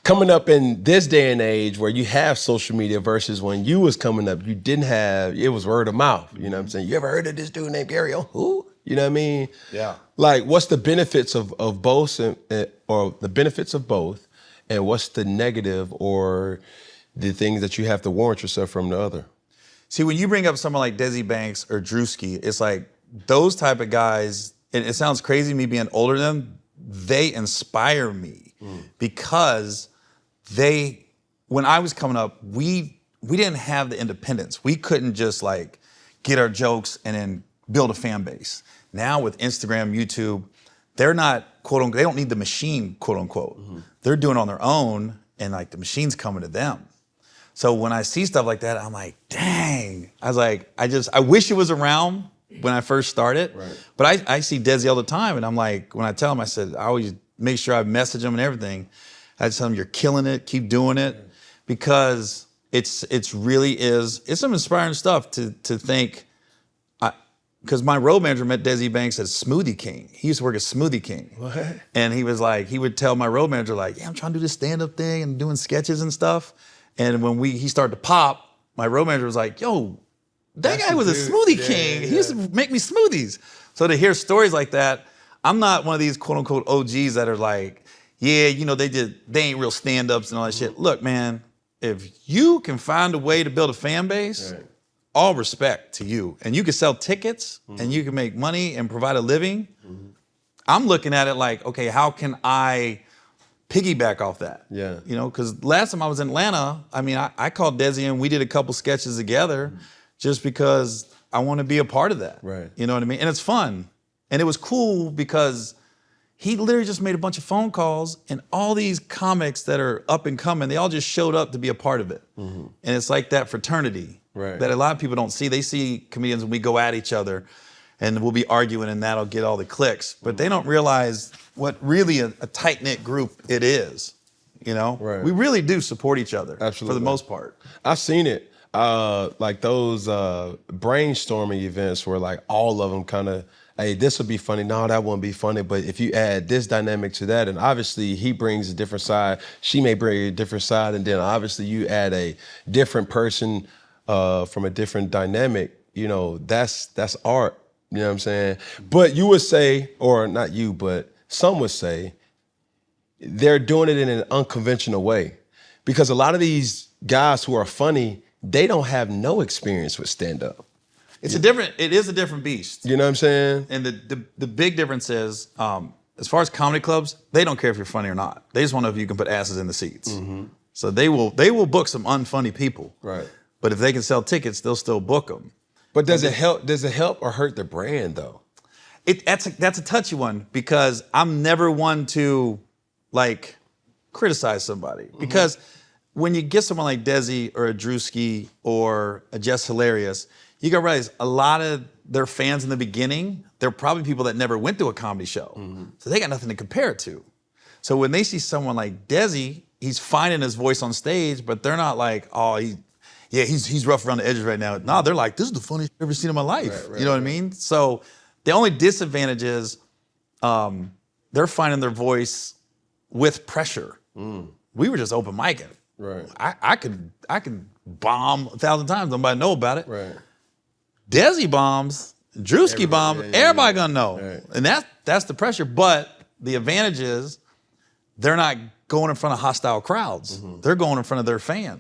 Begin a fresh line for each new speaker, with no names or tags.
coming up in this day and age where you have social media versus when you was coming up, you didn't have, it was word of mouth. You know what I'm saying? You ever heard of this dude named Gary? Oh, who? You know what I mean?
Yeah.
Like, what's the benefits of both, or the benefits of both, and what's the negative or the things that you have to warrant yourself from the other?
See, when you bring up someone like Desi Banks or Drewski, it's like those type of guys, and it sounds crazy me being older than them, they inspire me because when I was coming up, we didn't have the independence. We couldn't just like get our jokes and then build a fan base. Now with Instagram, YouTube, they're not, quote unquote, they don't need the machine, quote unquote. They're doing it on their own, and like the machine's coming to them. So when I see stuff like that, I'm like, dang. I was like, I wish it was around when I first started. Right. But I see Desi all the time, and I'm like, when I tell him, I said, I always make sure I message him and everything. I just tell him, you're killing it, keep doing it. Because it's really is, it's some inspiring stuff to think, because my road manager met Desi Banks as Smoothie King. He used to work at Smoothie King. What? And he was like, he would tell my road manager like, yeah, I'm trying to do this stand-up thing and doing sketches and stuff. And when he started to pop, my road manager was like, yo, that guy was a Smoothie King. He used to make me smoothies. So to hear stories like that, I'm not one of these quote unquote OGs that are like, yeah, you know, they ain't real stand-ups and all that shit. Look, man, if you can find a way to build a fan base, all respect to you. And you can sell tickets and you can make money and provide a living. I'm looking at it like, okay, how can I piggyback off that? Yeah. You know, because last time I was in Atlanta, I mean, I called Desi and we did a couple sketches together just because I want to be a part of that. Right. You know what I mean? And it's fun. And it was cool because he literally just made a bunch of phone calls, and all these comics that are up and coming, they all just showed up to be a part of it. And it's like that fraternity that a lot of people don't see. They see comedians when we go at each other and we'll be arguing and that'll get all the clicks. But they don't realize what really a tight-knit group it is. You know? Right. We really do support each other. Absolutely. For the most part.
I've seen it. Like those brainstorming events where like all of them kind of, hey, this would be funny. No, that wouldn't be funny. But if you add this dynamic to that, and obviously he brings a different side, she may bring a different side, and then obviously you add a different person from a different dynamic, you know, that's art. You know what I'm saying? But you would say, or not you, but some would say, they're doing it in an unconventional way. Because a lot of these guys who are funny, they don't have no experience with stand-up.
It is a different beast.
You know what I'm saying?
And the big difference is, as far as comedy clubs, they don't care if you're funny or not. They just want to know if you can put asses in the seats. So they will book some unfunny people. Right. But if they can sell tickets, they'll still book them.
But does it help or hurt the brand though?
That's a touchy one, because I'm never one to like criticize somebody. Because when you get someone like Desi or a Drewski or a Jess Hilarious, you gotta realize a lot of their fans in the beginning, they're probably people that never went to a comedy show. So they got nothing to compare it to. So when they see someone like Desi, he's finding his voice on stage, but they're not like, oh, he's rough around the edges right now. No, they're like, this is the funniest I've ever seen in my life. You know what I mean? So the only disadvantage is they're finding their voice with pressure. We were just open micing. Right. I could bomb 1,000 times, nobody know about it. Right. Desi bombs, Drewski bombs, everybody gonna know. Right. And that's the pressure. But the advantage is they're not going in front of hostile crowds. They're going in front of their fans.